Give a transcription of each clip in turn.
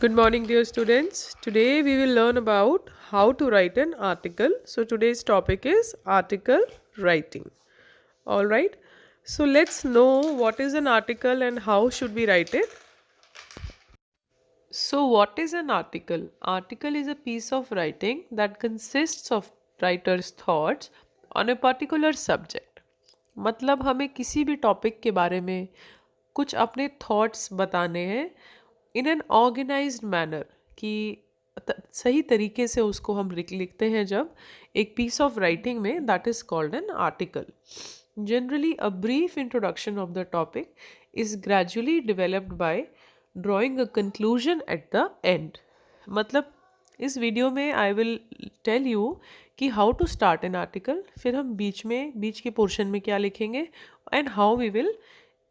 Good morning, dear students. Today we will learn about how to write an article. So, today's topic is article writing. All right. So, let's know what is an article and how should we write it. So, what is an article? Article is a piece of writing that consists of writer's thoughts on a particular subject. मतलब हमें किसी भी topic के बारे में कुछ अपने thoughts बताने हैं इन एन ऑर्गेनाइज्ड मैनर कि सही तरीके से उसको हम लिखते हैं जब एक पीस ऑफ राइटिंग में that is called an article. Generally a brief introduction of the topic is gradually developed by drawing a conclusion at the end. मतलब इस वीडियो में आई विल टेल यू कि how to start an article, फिर हम बीच के portion में क्या लिखेंगे and how we will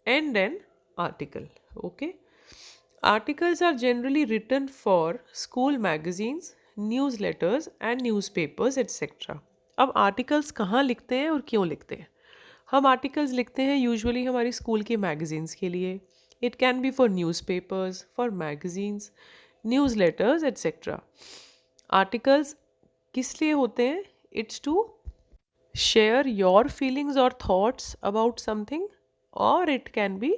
end an article. Okay. Articles are generally written for school magazines, newsletters and newspapers etc. अब आर्टिकल्स कहाँ लिखते हैं और क्यों लिखते हैं? हम आर्टिकल्स लिखते हैं यूजुअली हमारी स्कूल के मैगजीन्स के लिए. It can be for newspapers, for magazines, newsletters etcetera. Articles किस लिए होते हैं? It's to share your feelings और थॉट्स अबाउट समथिंग, और it can be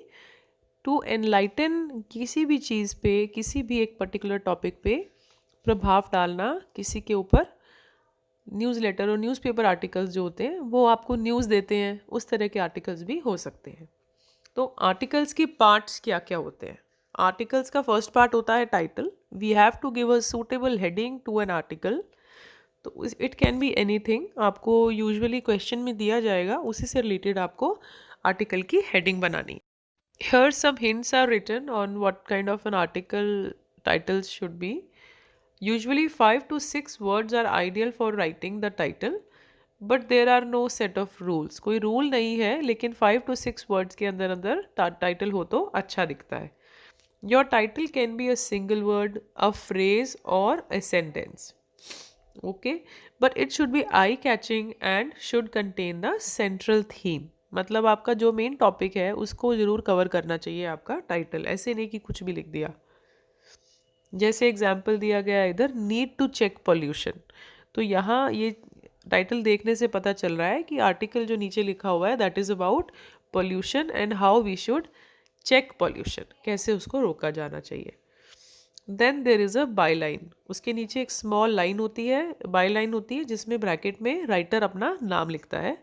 to enlighten किसी भी चीज़ पे, किसी भी एक पर्टिकुलर टॉपिक पे प्रभाव डालना किसी के ऊपर. न्यूज़लेटर और न्यूज़पेपर आर्टिकल्स जो होते हैं वो आपको न्यूज़ देते हैं, उस तरह के आर्टिकल्स भी हो सकते हैं. तो आर्टिकल्स की पार्ट्स क्या क्या होते हैं? आर्टिकल्स का फर्स्ट पार्ट होता है title. We have to give a suitable heading to an article. तो इट कैन बी एनीथिंग. आपको यूजुअली क्वेश्चन में दिया जाएगा, उसी से रिलेटेड आपको आर्टिकल की हेडिंग बनानी. Here some hints are written on what kind of an article titles should be. Usually 5 to 6 words are ideal for writing the title, but there are no set of rules. कोई rule नहीं है, लेकिन 5 to 6 words के अंदर अंदर title हो तो अच्छा दिखता है. Your title can be a single word, a phrase or a sentence. Okay, but it should be eye-catching and should contain the central theme. मतलब आपका जो मेन टॉपिक है उसको ज़रूर कवर करना चाहिए आपका टाइटल. ऐसे नहीं कि कुछ भी लिख दिया. जैसे एग्जाम्पल दिया गया इधर, नीड टू चेक पॉल्यूशन. तो यहाँ ये टाइटल देखने से पता चल रहा है कि आर्टिकल जो नीचे लिखा हुआ है that is about pollution and how we should check pollution, कैसे उसको रोका जाना चाहिए. Then there is a byline. उसके नीचे एक स्मॉल लाइन होती है, बाई लाइन होती है, जिसमें ब्रैकेट में राइटर अपना नाम लिखता है.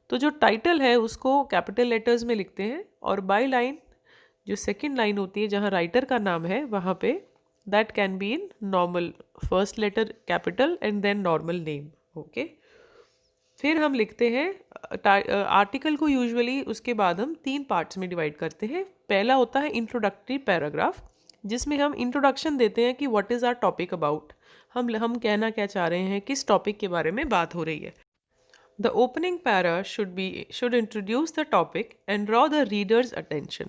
तो जो टाइटल है उसको कैपिटल लेटर्स में लिखते हैं, और बाई लाइन जो सेकंड लाइन होती है जहाँ राइटर का नाम है वहाँ पे that can be in normal, first letter capital and then normal name. Okay. फिर हम लिखते हैं आर्टिकल को. यूजुअली उसके बाद हम 3 पार्ट्स में डिवाइड करते हैं. पहला होता है इंट्रोडक्टरी पैराग्राफ, जिसमें हम इंट्रोडक्शन देते हैं कि what is our topic about. हम कहना क्या चाह रहे हैं, किस टॉपिक के बारे में बात हो रही है. The opening para should introduce the topic and draw the reader's attention.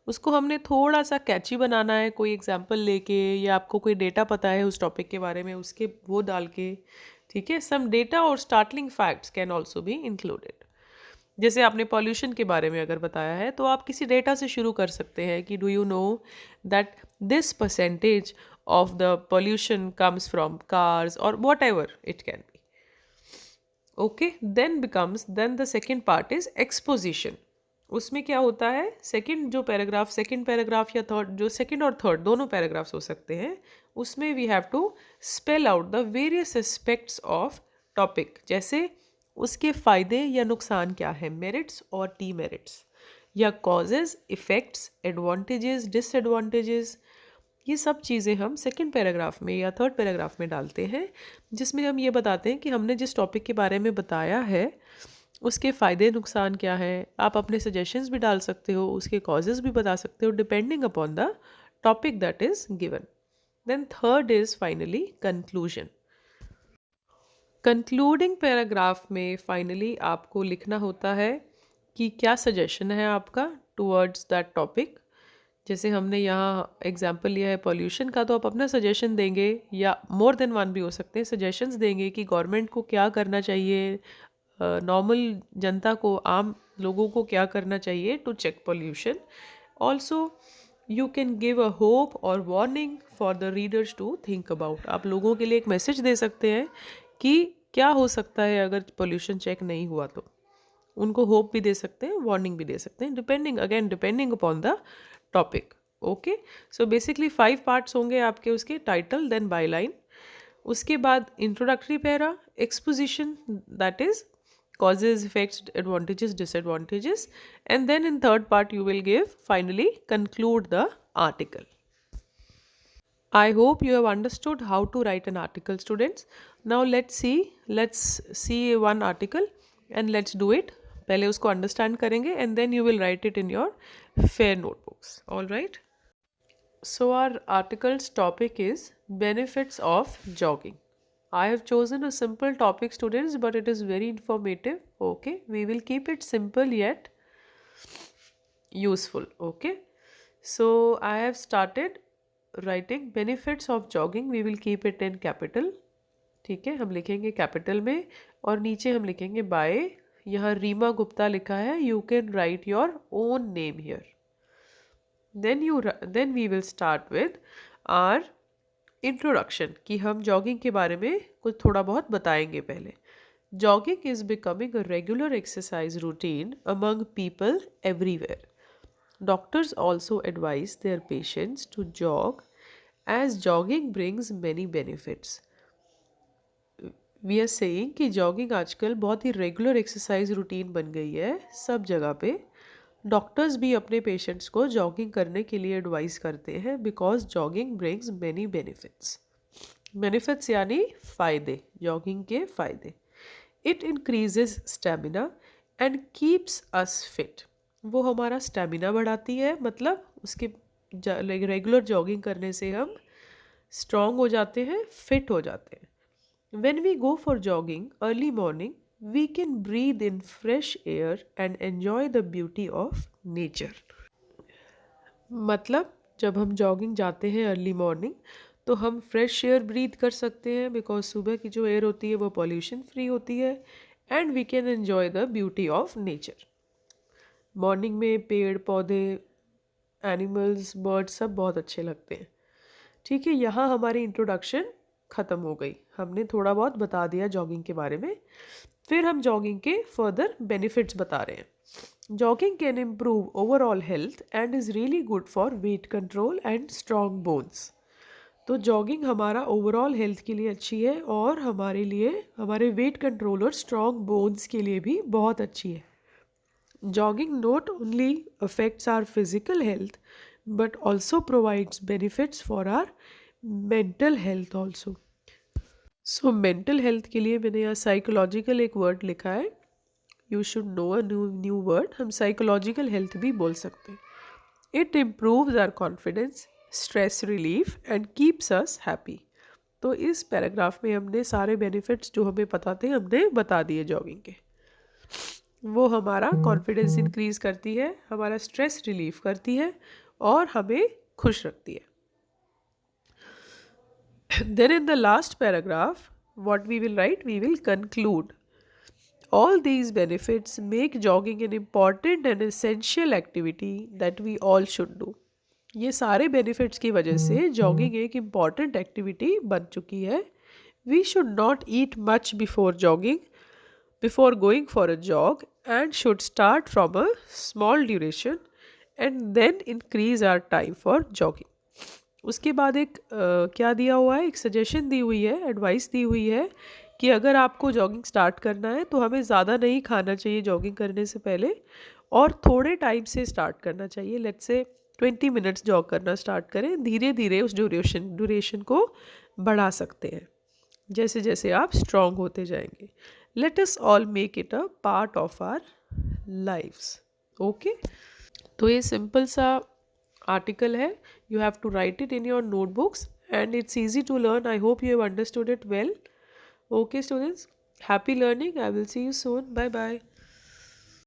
उसको हमने थोड़ा सा कैची बनाना है, कोई एग्जाम्पल लेके, या आपको कोई डेटा पता है उस टॉपिक के बारे में, उसके वो डाल के. ठीक है. सम डेटा और startling facts can also be included. जैसे आपने पॉल्यूशन के बारे में अगर बताया है तो आप किसी डेटा से शुरू कर सकते हैं कि do you know that this percentage of the pollution comes from cars, और whatever it can be. Okay. Then the second part is exposition. उसमें क्या होता है, सेकेंड पैराग्राफ या थर्ड, जो सेकेंड और थर्ड दोनों पैराग्राफ्स हो सकते हैं, उसमें we have to spell out the various aspects of topic. जैसे उसके फ़ायदे या नुकसान क्या है, मेरिट्स और डीमेरिट्स, या कॉजेज, इफ़ेक्ट्स, एडवांटेजेस, डिसएडवांटेजेस. ये सब चीज़ें हम सेकंड पैराग्राफ में या थर्ड पैराग्राफ में डालते हैं, जिसमें हम ये बताते हैं कि हमने जिस टॉपिक के बारे में बताया है उसके फ़ायदे नुकसान क्या है. आप अपने सजेशंस भी डाल सकते हो, उसके कॉजेज़ भी बता सकते हो, depending upon the topic that is given. Then third is finally conclusion. Concluding paragraph में फाइनली आपको लिखना होता है कि क्या सजेशन है आपका टुवर्ड्स दैट टॉपिक. जैसे हमने यहाँ एग्जाम्पल लिया है पॉल्यूशन का, तो आप अपना सजेशन देंगे, या मोर देन वन भी हो सकते हैं, सजेशंस देंगे कि गवर्नमेंट को क्या करना चाहिए, नॉर्मल जनता को, आम लोगों को क्या करना चाहिए to check pollution. Also you can give a hope or warning for the readers to think about. आप लोगों के लिए एक मैसेज दे सकते हैं कि क्या हो सकता है अगर पोल्यूशन चेक नहीं हुआ तो। उनको होप भी दे सकते हैं, वार्निंग भी दे सकते हैं, depending upon the topic. Okay, so basically 5 parts होंगे आपके उसके, टाइटल देन बायलाइन, उसके बाद introductory para, exposition that is causes, effects, advantages, disadvantages, and then in third part you will give finally conclude the article. I hope you have understood how to write an article, students. Now let's see one article and let's do it. पहले उसको understand करेंगे and then you will write it in your fair notebooks. All right. So our article's topic is benefits of jogging. I have chosen a simple topic, students, but it is very informative. Okay, we will keep it simple yet useful. Okay, so I have started writing benefits of jogging. We will keep it in capital. ठीक है, हम लिखेंगे capital में और नीचे हम लिखेंगे bye. यहाँ रीमा गुप्ता लिखा है, you can write your own name here. then we will start with our introduction, कि हम जॉगिंग के बारे में कुछ थोड़ा बहुत बताएंगे पहले। Jogging is becoming a regular exercise routine among people everywhere. Doctors also advise their patients to jog as jogging brings many benefits. We are saying कि जॉगिंग आजकल बहुत ही रेगुलर एक्सरसाइज रूटीन बन गई है सब जगह पे। डॉक्टर्स भी अपने पेशेंट्स को जॉगिंग करने के लिए एडवाइस करते हैं because jogging brings many benefits. Benefits यानी फ़ायदे, जॉगिंग के फ़ायदे। It increases stamina and keeps us fit. वो हमारा स्टेमिना बढ़ाती है, मतलब उसके रेगुलर जॉगिंग करने से हम स्ट्रॉन्ग हो जाते हैं, फिट हो जाते हैं। When we go for jogging early morning we can breathe in fresh air and enjoy the beauty of nature. मतलब जब हम जॉगिंग जाते हैं अर्ली मॉर्निंग तो हम फ्रेश एयर ब्रीथ कर सकते हैं बिकॉज सुबह की जो एयर होती है वो पॉल्यूशन फ्री होती है and we can enjoy the beauty of nature. Morning में पेड़ पौधे, एनिमल्स, बर्ड्स सब बहुत अच्छे लगते हैं। ठीक है, यहाँ हमारी इंट्रोडक्शन ख़त्म हो गई, हमने थोड़ा बहुत बता दिया जॉगिंग के बारे में। फिर हम जॉगिंग के फर्दर बेनिफिट्स बता रहे हैं। Jogging can improve overall health and is really good for weight control and strong bones. तो जॉगिंग हमारा ओवरऑल हेल्थ के लिए अच्छी है और हमारे लिए, हमारे वेट कंट्रोल और स्ट्रॉन्ग बोन्स के लिए भी बहुत अच्छी है। Jogging not only affects our physical health but also provides benefits for our mental health also. So mental health के लिए मैंने यहाँ साइकोलॉजिकल एक वर्ड लिखा है, you should know a new word. हम साइकोलॉजिकल हेल्थ भी बोल सकते हैं। It improves our confidence, stress relief and keeps us happy. तो इस पैराग्राफ में हमने सारे बेनिफिट्स जो हमें पता थे हमने बता दिए जॉगिंग के। वो हमारा कॉन्फिडेंस इंक्रीज करती है, हमारा स्ट्रेस रिलीफ करती है और हमें खुश रखती है। Then in the last paragraph, what we will write, we will conclude. All these benefits make jogging an important and essential activity that we all should do. ये सारे benefits की वजह से jogging एक important activity बन चुकी है। We should not eat much before jogging, before going for a jog, and should start from a small duration and then increase our time for jogging. उसके बाद एक क्या दिया हुआ है, एक सजेशन दी हुई है, एडवाइस दी हुई है कि अगर आपको जॉगिंग स्टार्ट करना है तो हमें ज़्यादा नहीं खाना चाहिए जॉगिंग करने से पहले और थोड़े टाइम से स्टार्ट करना चाहिए। लेट्स से 20 मिनट्स जॉग करना स्टार्ट करें, धीरे धीरे उस ड्यूरेशन को बढ़ा सकते हैं जैसे जैसे आप स्ट्रॉन्ग होते जाएंगे। Let us all make it a part of our lifes. Okay, तो ये सिंपल सा आर्टिकल है, you have to write it in your notebooks and it's easy to learn. I hope you have understood it well. Okay students, happy learning. I will see you soon. Bye bye.